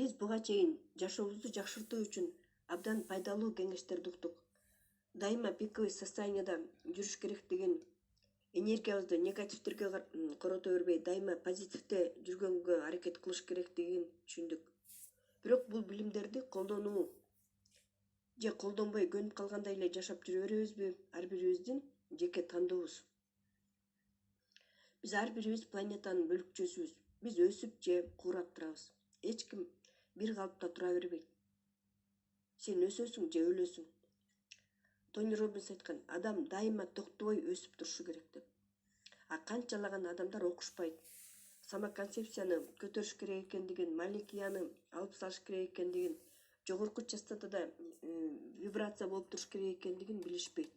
Биз буга чейин жашообузду жакшыртуу үчүн абдан пайдалуу кеңештерди уктук. Дайыма пиковый состоянияда жүрүш керектигин, энергиябызды негативдерге корото бербей, дайыма позитивде жүргөнгө аракет кылыш керектигин түшүндүк. Бирок бул билимдерди колдонуу же колдонбой көнүп калгандай эле жашап жүрө беребизби? Ар бирибиздин жеке тандообуз. Биз ар бирибиз планетанын бөлүкчөсүбүз. Биз өсүп же куурап турабыз. Эч ким бир калыпта тура бербейт. Сен өсөсүң же өлөсүң. Тони Роббинс айткан, адам дайыма токтобой өсүп турушу керек деп. А канчалаган адамдар окушпайт. Самоконцепцияны көтөрүш керек экендигин, маленькияны алып салыш керек экендигин, жогорку частотада вибрация болуп туруш керек экендигин билишпейт.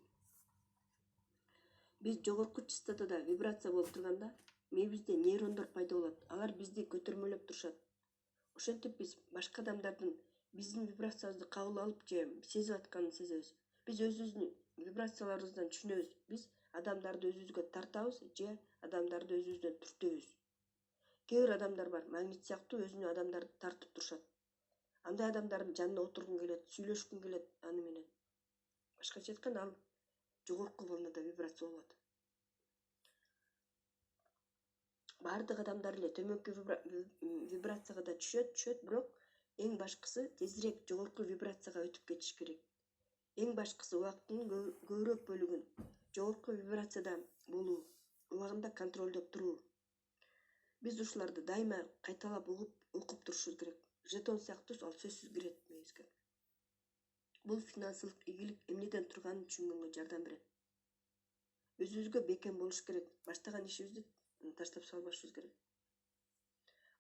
Биз жогорку частотада вибрация болуп турганда, мээбизде нейрондор пайда болот. Алар бизди көтөрмөлөп турушат. Ошентип биз башка адамдардын биздин вибрациябызды кабыл алып же сезип атканын сезебиз. Биз өзүбүздүн вибрацияларыбыздан түшүнөбүз. Биз адамдарды өзүбүзгө тартабыз же адамдарды өзүбүздөн түртөбүз. Кээ бир адамдар бар, магнит сыяктуу өзүнө адамдарды тартып турушат. Андай адамдардын жанына отургуң келет, сүйлөшкүң келет аны менен. Башкача айтканда, ал жогорку волнада вибрация болот. Бардык адамдар эле төмөнкү вибрацияга да түшөт, бирок эң башкысы тезирээк жогорку вибрацияга өтүп кетиш керек. Эң башкысы убактынын көбүрөөк бөлүгүн жогорку вибрацияда болуу, убагында контролдоп туруу. Биз ушуларды дайыма кайталап окуп турушубуз керек. Жетон сыяктуу ал сөзсүз кирет мээбизге. Бул финансылык ийгилик эмнеден турганын түшүнгөнгө жардам берет. Өзүбүзгө бекем болуш керек. Баштаган ишибизди таштап салбашыбыз керек.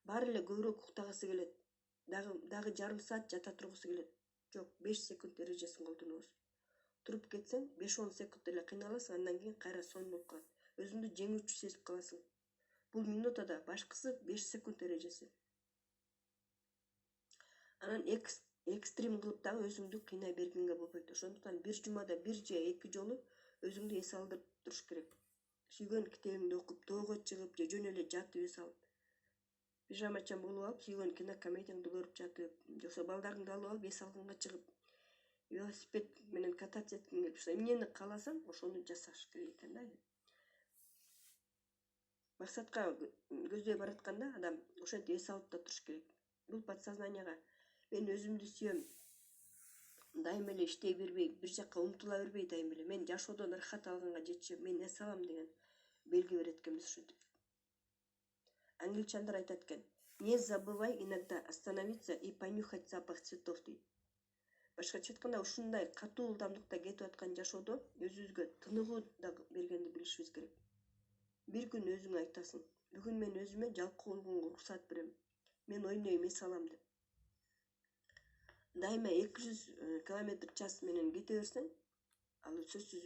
Баары эле көбүрөөк уктагысы келет. Дагы жарым саат жата тургусу келет. Жок, 5 секунд эрежесин колдонобуз. Туруп кетсең 5-10 секунд эле кыйналасың, андан кийин кайра сон болуп калат. Өзүңдү жеңүүчү сезип каласың. Бул минутада башкысы 5 секунд эрежеси. Анан экстрим кылып дагы өзүңдү кыйнай бергенге болбойт. Ошондуктан бир жумада 1 же 2 жолу өзүңдү эс алдырып туруш керек. Сүйгөн китебиңди окуп, тоого чыгып же жөн эле жатып эс алып, пижамачан болуп алып, сүйгөн кинокомедияңды көрүп жатып, жоксо балдарыңды алып алып эс алгынга чыгып, велосипед менен кататься эткиң келип, эмнени кааласаң, ошону жасаш керек экен да. Максатка көздөй баратканда адам ошентип эс алып да туруш керек. Бул подсознанияга мен өзүмдү сүйөм, дайыма эле иштей бербей, бир жакка умтула бербей, дайыма эле мен жашоодон ырахат алганга жетишем, мен эс алам деген белги берет экенбиз ушинтип. Англичандар айтат экен, не забывай иногда остановиться и понюхать запах цветов дейт. Башкача айтканда, ушундай катуу ылдамдыкта кетип аткан жашоодо өзүбүзгө тыныгуу да бергенди билишибиз керек. Бир күн өзүңө айтасың, бүгүн мен өзүмө жалкоолугумга уруксат берем, мен ойнойм, эс алам деп. Дайыма 200 км/ч менен кете берсең, ал сөзсүз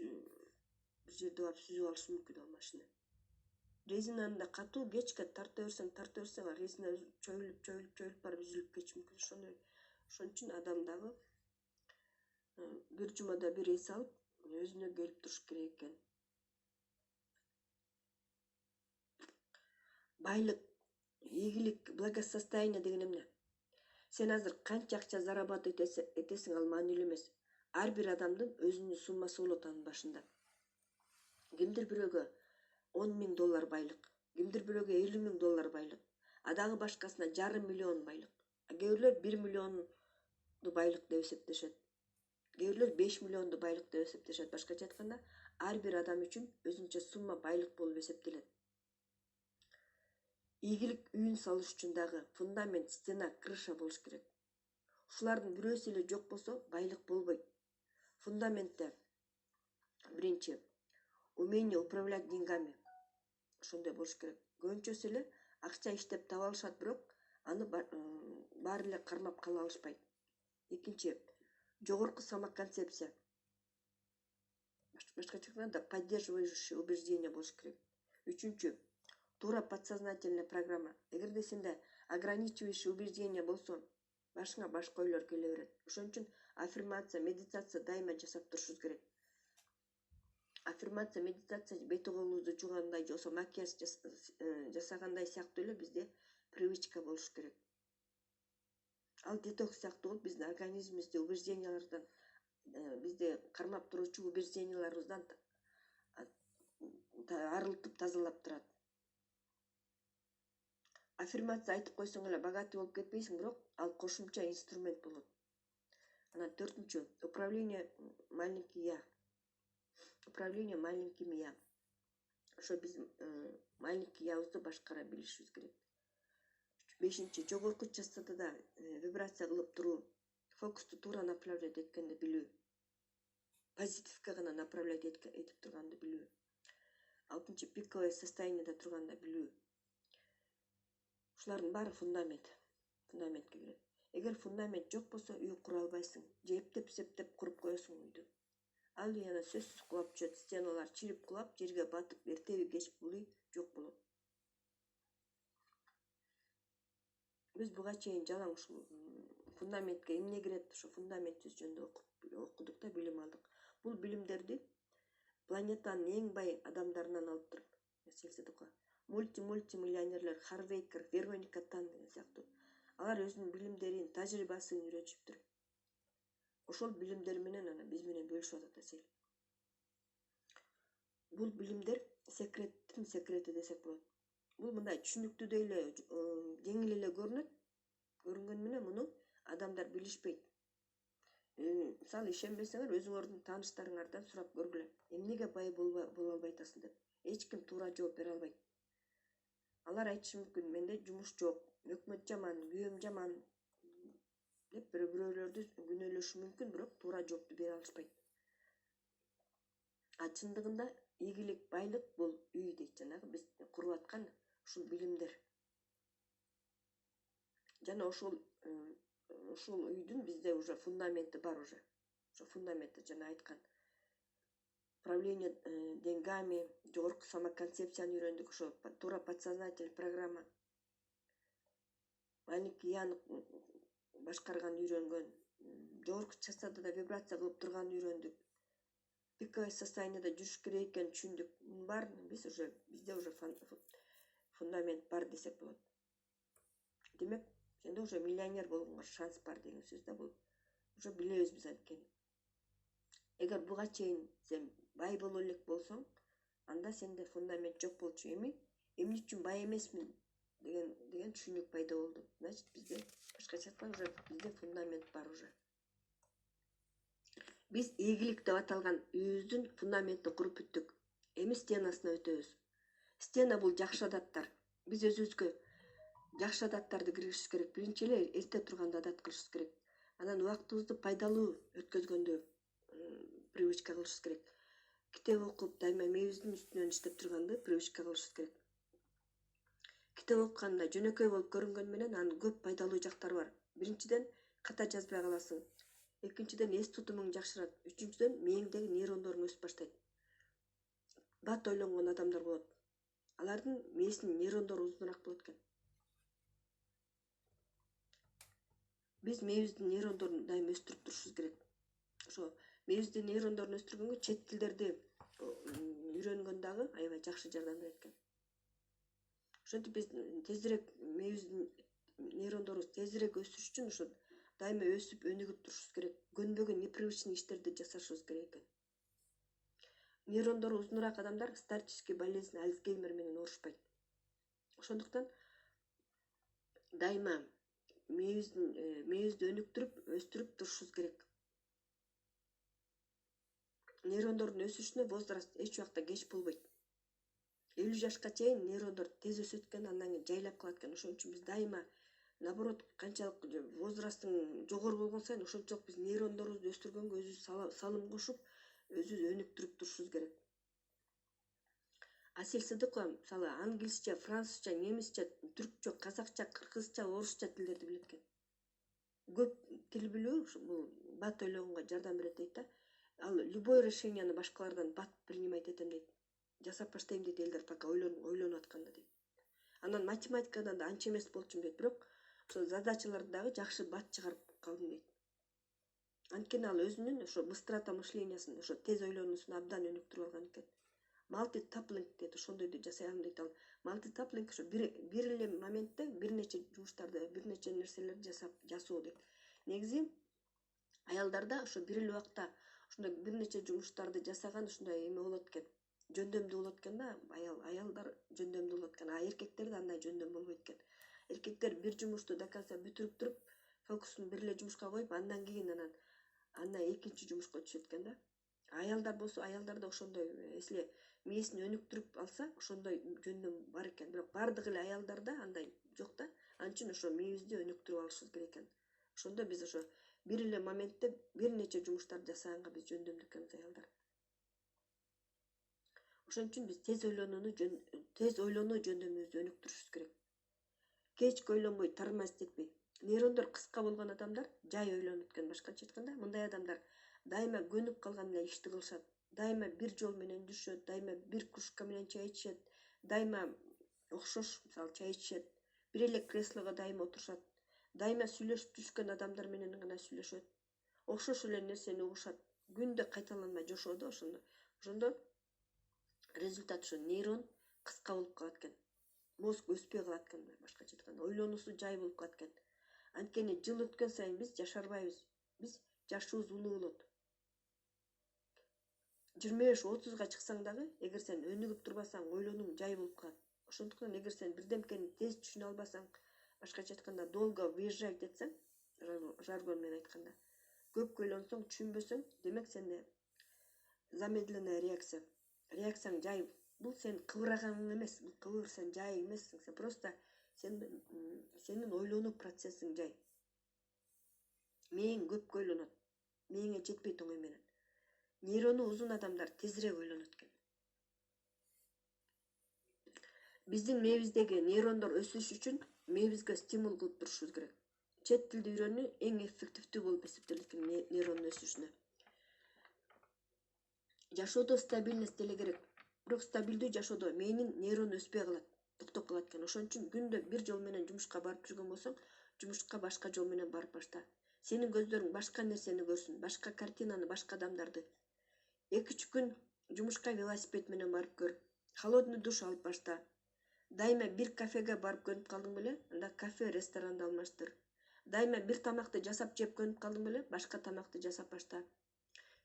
бир жерде барып сүзүп алышы мүмкүн ал машина. Резинаны да катуу кечке тарта берсең, ал резина чоюлуп барып үзүлүп кетиши мүмкүн. Ошон үчүн адам дагы бир жумада бир эс алып, өзүнө келип туруш керек экен. Байлык, ийгилик, благосостояние деген эмне? Сен азыр канча акча зарабатывать этесиң, ал маанилүү эмес. Ар бир адамдын өзүнүн суммасы болот анын башында. Кимдир бирөөгө $10,000 байлык, кимдир бирөөгө $50,000 байлык, а дагы башкасына $500,000 байлык. А кээ бирлер 1 миллионду байлык деп эсептешет. Кээ бирлер 5 миллионду байлык деп эсептешет. Башкача айтканда, ар бир адам үчүн өзүнчө сумма байлык болуп эсептелет. Ийгилик үйүн салыш үчүн дагы фундамент, стена, крыша болуш керек. Ушулардын бирөөсү эле жок болсо, байлык болбойт. Фундаментте биринчи умение управлять деньгами. Ошондой болуш керек. Көбүнчөсү эле акча иштеп таба алышат, бирок аны баары эле кармап кала алышпайт. Экинчи, жогорку самоконцепция. Башкача айтканда, поддерживающие убеждения болуш керек. Үчүнчү, туура подсознательная программа. Эгерде сенде ограничивающий убеждения болсо, башыңа башка ойлор келе берет. Ошон үчүн аффирмация, медитация дайыма жасап турушубуз керек. Аффирмация, медитация бети колубузду жуугандай, жоксо макияж жасагандай сыяктуу эле бизде привычка болуш керек. Ал детокс сыяктуу болуп биздин организмибизди убеждениялардан бизди кармап туруучу убежденияларыбыздан арылтып тазалап турат. Аффирмация айтып койсоң эле богатый болуп кетпейсиң, бирок ал кошумча инструмент болот. Анан 4-нчү управление маленький я. Управление маленьким я. Ошо биз маленький ябызды башкара билишибиз керек. 5-нчи жогорку частотада вибрация кылып туруу, фокусту туура направлять эткенди билүү. Позитивке гана направлять этип турганды билүү. 6-нчы пиковое состояниеда турганда билүү. Ушулардын баары фундаментке кирет. Эгер фундамент жок болсо үй кура албайсың. Же эптеп куруп коесуң үйдү. Ал үй ана сөзсүз кулап түшөт, стеналар чирип кулап, жерге батып, эртеби кеч бул үй жок болот. Биз буга чейин жалаң ушул фундаментке эмне кирет, ошо фундамент жөнүндө окудук да, билим алдык. Бул билимдерди планетанын эң бай адамдарынан алып туруп, селседикова, мультимиллионерлер Харвейкер, Вероника Тан деген сыяктуу. Алар өзүнүн билимдерин, тажрыйбасын үйрөтүптүр. Ошол билимдер менен ана биз менен бөлүшүп атат эсел. Бул билимдер секреттин секрети десек болот. Бул мындай түшүнүктүү эле, жеңил эле көрүнгөнү менен муну адамдар билишпейт. Мисалы ишенбесеңер өзүңөрдүн тааныштарыңардан сурап көргүлө. Эмнеге бай боло албай атасың деп. Эч ким туура жооп бере албайт. Алар айтышы мүмкүн, менде жумуш жок, өкмөт жаман, күйөөм жаман деп бирөөлөрдү күнөөлөшү мүмкүн, бирок туура жоопту бере алышпайт. А чындыгында ийгилик, байлык бул үй дейт, жанагы биз куруп аткан ушул билимдер. Жана ушул үйдүн бизде уже фундаменти бар уже. Ошо фундаментти жана айткан. Управление деньгами, жогорку самоконцепцияны үйрөндүк, ошо туура подсознательный программа. Маленький яны башкарганды үйрөнгөн, жогорку частотада вибрация кылып турганды үйрөндүк. Пиковое состояниеда жүрүш керек экенин түшүндүк. Баарын бизде уже фундамент бар десек болот. Демек, сенде уже миллионер болгонго шанс бар деген сөз да бул. Уже билебиз биз анткени. Эгер буга чейин сен бай боло элек болсоң, анда сенде фундамент жок болчу. Эмне үчүн бай эмесмин деген түшүнүк пайда болду. Значит, бизде башкача айтканда уже бизде фундамент бар уже. Биз ийгилик деп аталган үйүбүздүн фундаментин куруп бүттүк. Эми стенасына өтөбүз. Стена бул жакшы адаттар. Биз өзүбүзгө жакшы адаттарды киргизишибиз керек. Биринчи эле эрте турганда адат кылышыбыз керек. Анан убактыбызды пайдалуу өткөзгөндө привычка кылышыбыз керек. Китеп окуп, дайыма мээбиздин үстүнөн иштеп турганды привычка кылышыбыз керек. Китеп окуганда жөнөкөй болуп көрүнгөнү менен анын көп пайдалуу жактары бар. Биринчиден, ката жазбай каласың. Экинчиден, эс тутумуң жакшырат. Үчүнчүдөн, мээңдеги нейрондоруң өсүп баштайт. Бат ойлонгон адамдар болот. Алардын мээсинин нейрондору узунураак болот экен. Биз мээбиздин нейрондорун дайыма өстүрүп турушубуз керек. Ошо мээбиздин нейрондорун өстүргөнгө чет тилдерди үйрөнгөн дагы аябай жакшы жардам берет экен. Ошентип биз тезирээк мээбиздин нейрондорубуз тезирээк өсүш үчүн ошо дайыма өсүп, өнүгүп турушубуз керек. Көнбөгөн непривычный иштерди жасашыбыз керек экен. Нейрондору узунураак адамдар старческий болезнь, Альцгеймер менен оорушпайт. Ошондуктан дайыма мээбизди өнүктүрүп, өстүрүп турушубуз керек. Нейрондордун өсүшүнө возраст эч убакта кеч болбойт. 50 жашка чейин нейрондор тез өсөт экен, андан кийин жайлап калат экен. Ошон үчүн биз дайыма наоборот, канчалык возрастың жогору болгон сайын ошончолук биз нейрондорубузду өстүргөнгө өзүбүз салым кошуп, өзүбүз өнүктүрүп турушубуз керек. Асель Сыдыкова мисалы англисче, французча, немисче, түркчө, казакча, кыргызча, орусча тилдерди билет экен. Көп тил билүү бул бат ойлогонго жардам берет дейт да. Ал любой решенияны башкалардан бат принимать этем дейт. Жасап баштайм дейт элдер, пока ойлонуп атканда дейт. Анан математикадан да анча эмес болчумун дейт, бирок ошо задачаларды дагы жакшы бат чыгарып калдым дейт. Анткени ал өзүнүн ошо быстрота мышлениясын, ошо тез ойлонуусун абдан өнүктүрүп алган экен. multitasking дейт, ошондойду жасай алам дейт. Ал multitasking ошо бир эле моментте бир нече жумуштарды, бир нече нерселерди жасоо дейт. Негизи аялдарда ошо бир эле убакта ошондой бир нече жумуштарды жасаган ушундай эме болот экен. Жөндөмдүү болот экен да, аялдар жөндөмдүү болот экен. А эркектерде андай жөндөм болбойт экен. Эркектер бир жумушту до конца бүтүрүп туруп, фокусун бир эле жумушка коюп, андан кийин андан экинчи жумушка түшөт экен да. Аялдар болсо, аялдарда ошондой, если мээсин өнүктүрүп алса, ошондой жөндөм бар экен. Бирок бардык эле аялдарда андай жок да. Анын үчүн ошо мээбизди өнүктүрүп алышыбыз керек экен. Ошондо биз ошо бир эле моментте бир нече жумуштарды жасаганга биз жөндөмдүү экенбиз аялдар. Ошон үчүн биз тез ойлонуу жөндөмүбүздү өнүктүрүшүбүз керек. Кечке ойлонбой, тармаз этпей. Нейрондор кыска болгон адамдар жай ойлонот экен. Башкача айтканда, мындай адамдар дайыма көнүп калган эле ишти кылышат. Дайыма бир жол менен жүрүшөт, дайыма бир кружка менен чай ичишет, дайыма окшош, мисалы, чай ичишет, бир эле креслого дайыма отурушат, дайыма сүйлөшүп жүрүшкөн адамдар менен гана сүйлөшөт, окшош эле нерсени угушат, күндө кайталанмай жашоодо. Ошондо результат ошо нейрон кыска болуп калат экен. Мозг өспөй калат экен, башкача айтканда, ойлонуусу жай болуп калат экен. Анткени жыл өткөн сайын биз жашарбайбыз. Биз жашыбыз улуу болот. 25-30га чыксаң дагы, эгер сен өнүгүп турбасаң, ойлонуң жай болуп калат. Ошондуктан эгер сен бирдемкени тез түшүнө албасаң, башкача айтканда, долго выезжать этсең, жаргон менен айтканда, көп ойлонсоң, түшүнбөсөң, демек сенде замедленная реакция. Реакцияң жай. Бул сен кыбыраганың эмес, бул кыбыр, сен жай эмессиң. Сен просто сенин ойлонуу процессиң жай. Мээң көп ойлонот. Мээңе жетпейт оңой менен. Нейрону узун адамдар тезирээк ойлонот экен. Биздин мээбиздеги нейрондор өсүш үчүн мээбизге стимул кылып турушубуз керек. Чет тилди үйрөнүү эң эффективдүү болуп эсептелет экен нейрондун өсүшүнө. Жашоодо стабильность деле керек. Бирок стабилдүү жашоодо мээнин нейрон өспөй калат, токтоп калат экен. Ошон үчүн күндө бир жол менен жумушка барып жүргөн болсоң, жумушка башка жол менен барып башта. Сенин көздөрүң башка нерсени көрсүн, башка картинаны, башка адамдарды. 2-3 күн жумушка велосипед менен барып көр. Холодный душ алып башта. Дайыма бир кафеге барып көнүп калдың беле, анда кафе, ресторанды алмаштыр. Дайыма бир тамакты жасап жеп көнүп калдың беле, башка тамакты жасап башта.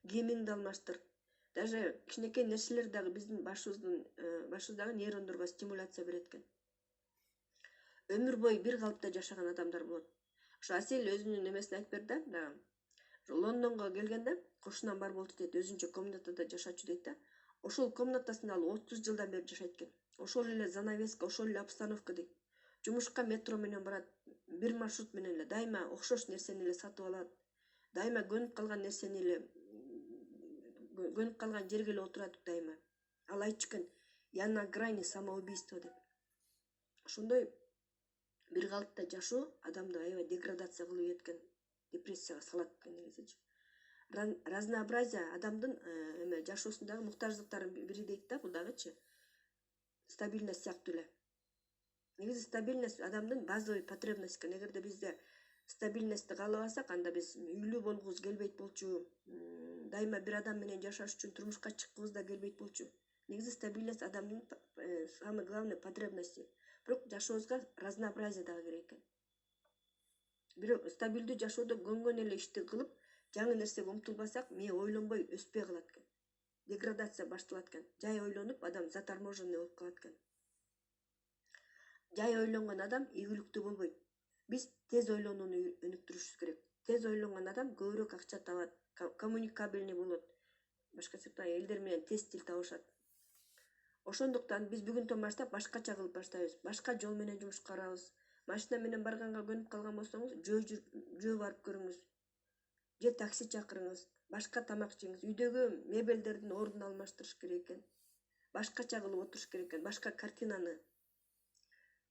Кийимиңди алмаштыр. Даже кичинекей нерселер дагы биздин башыбыздагы нейрондорго стимуляция берет экен. Өмүр бою бир калыпта жашаган адамдар болот. Ошо Асел өзүнүн эмесин айтып берди да. Лондонго келгенде кошунан бар болду дейт, өзүнчө комнатада жашачу дейт да. Ошол комнатасында ал 30 жылдан бери жашайт экен. Ошол эле занавеска, ошол эле обстановка дейт. Жумушка метро менен барат, бир маршрут менен эле дайыма окшош нерсени эле сатып алат. Дайыма көнүп калган нерсени эле көнүп калган жерге эле отурат дайыма. Ал айтчу экен, я на грани самоубийства деп. Ошондой бир калыпта жашоо адамды аябай деградация кылып ийет, депрессияга салат экен негизичи. Разнообразие адамдын жашоосундагы муктаждыктардын бири дейт да, бул дагычы. Стабильность сыяктуу эле. Негизи стабильность адамдын базовый потребность экен. Эгерде бизде стабильностьти каалабасак, анда биз үйлүү болгубуз келбейт болчу. Дайыма бир адам менен жашаш үчүн турмушка чыккыбыз да келбейт болчу. Негизи стабильность адамдын самый главный потребности. Бирок жашообузга разнообразие дагы керек экен. Бирок стабилдүү жашоодо көнгөн эле ишти кылып, жаңы нерсеге умтулбасак, мээ ойлонбой өспөй калат экен. Деградация башталат экен. Жай ойлонуп, адам заторможенный болуп калат экен. Жай ойлонгон адам ийгиликтүү болбойт. Биз тез ойлонууну өнүктүрүшүбүз керек. Тез ойлонгон адам көбүрөөк акча табат, коммуникабельный болот. Башкача айтканда, элдер менен тез тил табышат. Ошондуктан биз бүгүнтөн баштап башкача кылып баштайбыз. Башка жол менен жумушка барабыз. Машина менен барганга көнүп калган болсоңуз, жөө барып көрүңүз. Же такси чакырыңыз, башка тамак жеңиз. Үйдөгү мебелдердин ордун алмаштырыш керек экен. Башкача кылып отуруш керек экен. Башка картинаны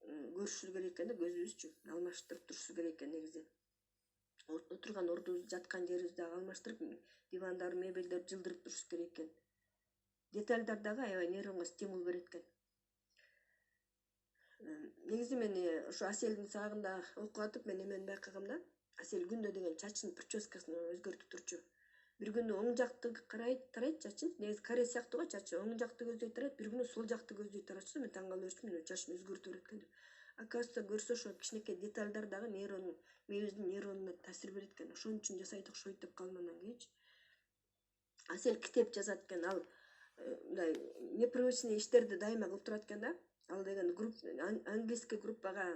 көрүшүбүз керек экен да, көзүбүзчү алмаштырып турушубуз керек экен негизи. Отурган ордубузду, жаткан жерибизди дагы алмаштырып, дивандар, мебелдер жылдырып турушубуз керек экен. Детальдар дагы аябай нейронго стимул берет экен. Негизи мен ошо Аселдин сагында окуп атып, мен эмени байкагам да. Асел күндө деген чачынын прическасын өзгөртүп турчу. бир күнү оң жакты тарайт чачын. Негизи каре сыяктуу го чачы. Оң жакты көздөй тарайт, бир күнү сол жакты көздөй тарачу. Мен таң калып жүрчүмүн, чачын өзгөртүп берет экен деп. Оказывается, көрсө ошо кичинекей детальдар дагы нейрондун, мээбиздин нейронуна таасир берет экен. Ошон үчүн жасайт окшойт деп калдым андан кийинчи. Асел китеп жазат экен, ал мындай непривычный иштерди дайыма кылып турат экен да. Ал деген английский группага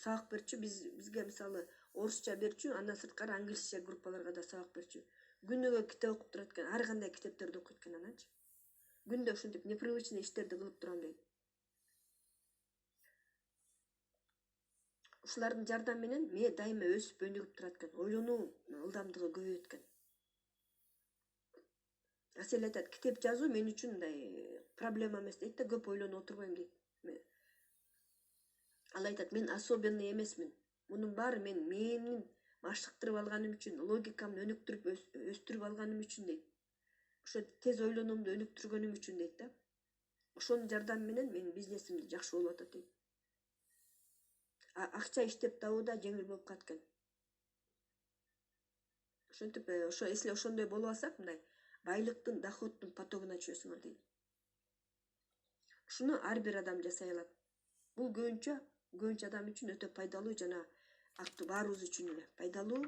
сабак берчү, бизге мисалы орусча берчү, андан сырткары англисче группаларга да сабак берчү. Күнүгө китеп окуп турат экен, ар кандай китептерди окуйт экен ананчы. Күндө ушинтип непривычный иштерди кылып турам дейт. Ушулардын жардамы менен мээ дайыма өсүп өнүгүп турат экен, ойлонуу ылдамдыгы көбөйөт экен. Асел айтат, китеп жазуу мен үчүн мындай проблема эмес дейт да, көп ойлонуп отурбойм дейт. Ал айтат, мен особенный эмесмин. Мунун баары мен мээнимдин машыктырып алганым үчүн, логикамды өнүктүрүп өстүрүп алганым үчүн дейт. Ошо тез ойлонуумду өнүктүргөнүм үчүн дейт да. Ошонун жардамы менен менин бизнесимди жакшы болуп атат дейт. Акча иштеп табуу да жеңил болуп калат экен. Ошентип ошо если ошондой болуп алсак, мындай байлыктын, доходдун потогуна түшөсүңөр дейт. Ушуну ар бир адам жасай алат. Бул көбүнчө адам үчүн өтө пайдалуу жана баарыбыз үчүн эле пайдалуу,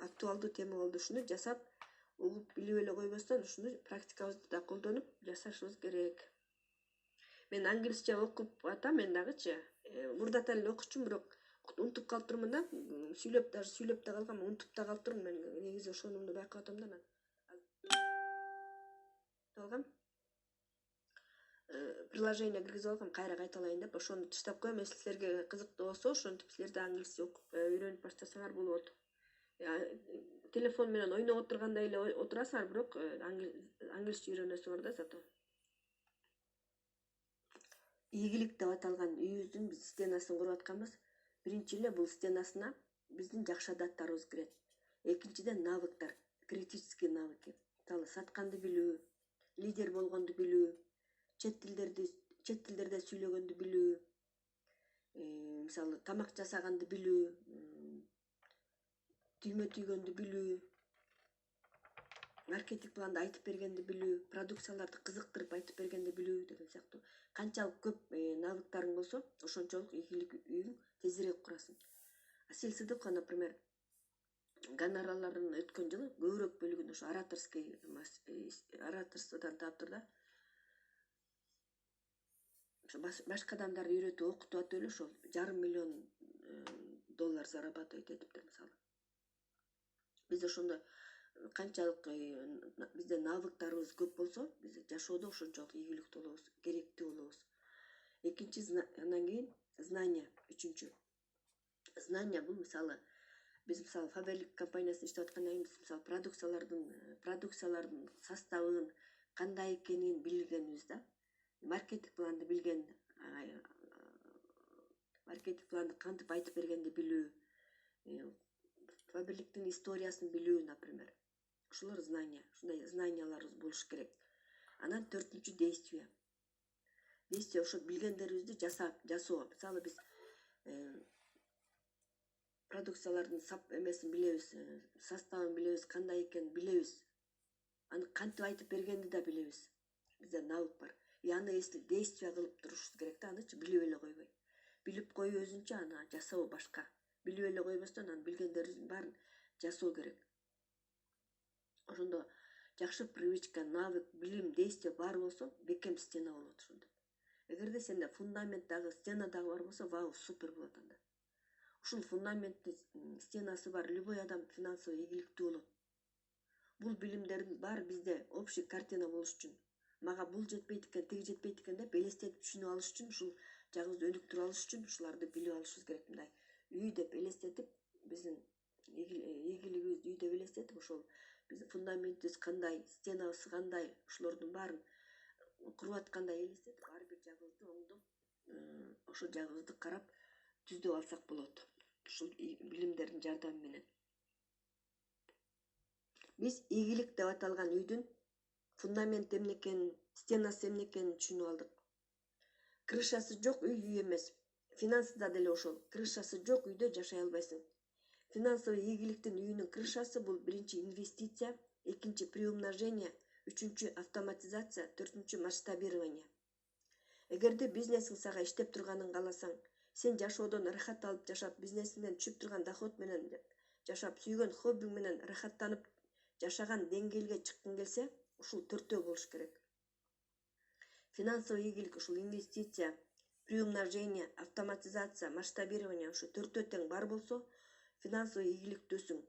актуалдуу тема болду. Ушуну жасап, угуп билип эле койбостон, ушуну практикабызда да колдонуп жашашыбыз керек. Мен англисче окуп атам, мен дагычы. Мурдата эле окучумун, бирок унутуп калып турмун да. Сүйлөп да калгам, унутуп да калып турмун. Мен негизи ошонумду байкап атам да. Алгам. Приложение киргизип алгам, кайра кайталайын деп, ошону тыштап коем. Если силерге кызыктуу болсо, ошентип силер да англисче окуп үйрөнүп баштасаңар болот. Телефон менен ойноп отургандай эле отурасыңар, бирок англисче үйрөнөсүңөр да зато. Ийгилик деп аталган үйүбүздүн биз стенасын куруп атканбыз. Биринчи эле бул стенасына биздин жакшы адаттарыбыз кирет. Экинчиден навыктар, критический навыки. Мисалы, сатканды билүү, лидер болгонду билүү, чет тилдерде сүйлөгөндү билүү, мисалы, тамак жасаганды билүү, түймө түйгөндү билүү, маркетинг планды айтып бергенди билүү, продукцияларды кызыктырып айтып бергенди билүү деген сыяктуу. Канчалык көп навыктарың болсо, ошончолук ийгилик үйүң тезирээк курасың. Асел Сыдыкова, например, гонорарларын өткөн жылы көбүрөөк бөлүгүн ошо ораторстводан таптыр да. Ошо башка адамдарды үйрөтүп окутуп атып эле ошол $500 000 зарабатывать этиптир, мисалы. Биз ошондо канчалык бизде навыктарыбыз көп болсо, биз жашоодо ошончолук ийгиликтүү болобуз, керектүү болобуз. Экинчи, андан кийин знания, үчүнчү. Знания бул мисалы, биз мисалы Faberlic компаниясында иштеп аткандан кийин биз мисалы продукциялардын составын, кандай экенин билгенбиз да. Маркетинг планды билген, маркетинг планды кантип айтып бергенди билүү, Faberlic'тин историясын билүү, например. Ушулар знания, ушундай знанияларыбыз болуш керек. Анан төртүнчү действие. Действие ошо билгендерибизди жасоо. Мисалы, биз продукциялардын эмесин билебиз, составын билебиз, кандай экенин билебиз. Аны кантип айтып бергенди да билебиз. Бизде навык бар. И аны если действие кылып турушубуз керек да, анычы билип эле койбой. Билип коюу өзүнчө, аны жасоо башка. Билип эле койбостон, анын билгендерибиздин баарын жасоо керек. Ошондо жакшы привычка, навык, билим, действие бар болсо, бекем стена болот ошондо. Эгерде сенде фундамент дагы, стена дагы бар болсо, вау, супер болот анда. Ушул фундаменттин стенасы бар любой адам финансовый ийгиликтүү болот. Бул билимдердин баары бизде общий картина болуш үчүн, мага бул жетпейт экен, тиги жетпейт экен деп элестетип түшүнүп алыш үчүн, ушул жагыбызды өнүктүрүп алыш үчүн ушуларды билип алышыбыз керек. Мындай үй деп элестетип, биздин ийгилигибизди үй деп элестетип, ошол биздин фундаментибиз кандай, стенабыз кандай, ушулордун баарын куруп аткандай элестетип, ар бир жагыбызды оңдоп, ошол жагыбызды карап түздөп алсак болот. Ушул билимдердин жардамы менен. Биз ийгилик деп аталган үйдүн фундаменти эмне экенин, стенасы эмне экенин түшүнүп алдык. Крышасы жок үй эмес. Финансыда деле ошол. Крышасы жок үйдө жашай албайсың. Финансовый ийгиликтин үйүнүн крышасы бул биринчи инвестиция, экинчи приумножение, үчүнчү автоматизация, төртүнчү масштабирование. Эгерде бизнесиң сага иштеп турганын кааласаң, сен жашоодон ырахат алып жашап, бизнесиңден түшүп турган доход менен жашап, сүйгөн хоббиң менен ырахаттанып жашаган деңгээлге чыккың келсе, ушул төртөө болуш керек. Финансовый ийгилик ушул инвестиция, приумножение, автоматизация, масштабирование ушу төртөө тең бар болсо, финансовый ийгиликтүүсүң.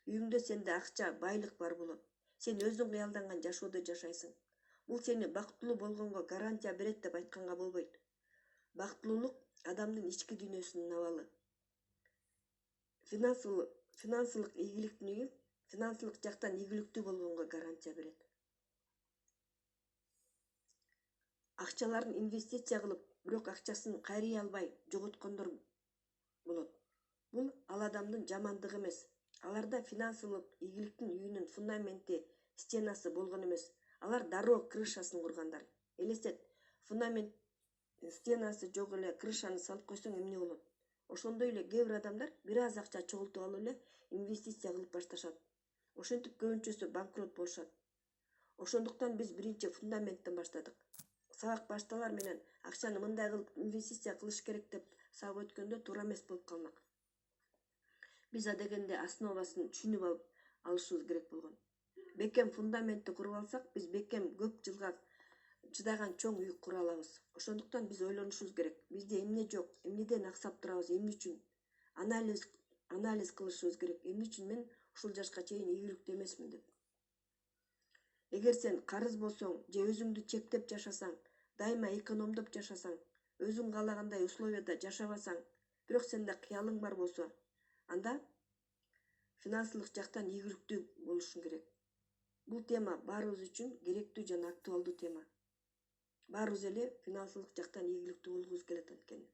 Үйүңдө сенде акча, байлык бар болот. Сен өзүң кыялданган жашоодо жашайсың. Бул сени бактылуу болгонго гарантия берет деп айтканга болбойт. Бактылуулук адамдын ички дүйнөсүнүн абалы. Финансылык ийгиликтин үйү финансылык жактан ийгиликтүү болгонго гарантия берет. Акчаларын инвестиция кылып, бирок акчасын кайрый албай жоготкондор болот. Бул ал адамдын жамандыгы эмес. Аларда финансылык ийгиликтин үйүнүн фундаменти, стенасы болгон эмес. Алар дароо крышасын кургандар. Элестет, фундамент стенасы жок эле крышаны салып койсоң эмне болот? Ошондой эле кээ бир адамдар бир аз акча чогултуп алып эле инвестиция кылып башташат. Ошентип көбүнчөсү банкрот болушат. Ошондуктан биз биринчи фундаменттен баштадык. Сабак башталар менен акчаны мындай кылып инвестиция кылыш керек деп сабак өткөндө туура эмес болуп калмак. Биз адегенде основасын түшүнүп алышыбыз керек болгон. Бекем фундаментти куруп алсак, биз бекем көп жылга чыдаган чоң үй кура алабыз. Ошондуктан биз ойлонушубуз керек. Бизде эмне жок, эмнеден аксап турабыз, эмне үчүн? Анализ кылышыбыз керек. Эмне үчүн мен ушул жашка чейин ийгиликтүү эмесмин деп. Эгер сен карыз болсоң же өзүңдү чектеп жашасаң, дайыма экономдоп жашасаң, өзүң каалагандай условияда жашабасаң, бирок сенде кыялың бар болсо, анда финансылык жактан ийгиликтүү болушуң керек. Бул тема баарыбыз үчүн керектүү жана актуалдуу тема. Баарыбыз эле финансылык жактан ийгиликтүү болгубуз келет анткени.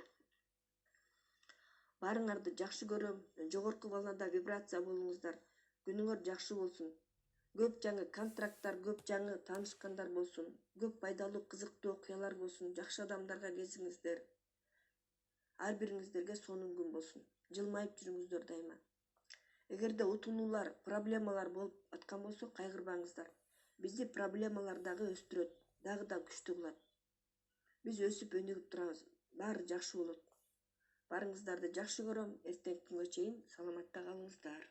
Баарыңарды жакшы көрөм. Жогорку волнада вибрация болуңуздар. Күнүңөр жакшы болсун. Көп жаңы контракттар, көп жаңы таанышкандар болсун. Көп пайдалуу, кызыктуу окуялар болсун. Жакшы адамдарга кезиңиздер. Ар бириңиздерге сонун күн болсун. Жылмайып жүрүңүздөр дайыма. Эгерде утулуулар, проблемалар болуп аткан болсо, кайгырбаңыздар. Бизди проблемалар дагы өстүрөт, дагы да күчтүү кылат. Биз өсүп өнүгүп турабыз. Баары жакшы болот. Барыңыздарды жакшы көрөм. Эртеңки күнгө чейин саламатта калыңыздар.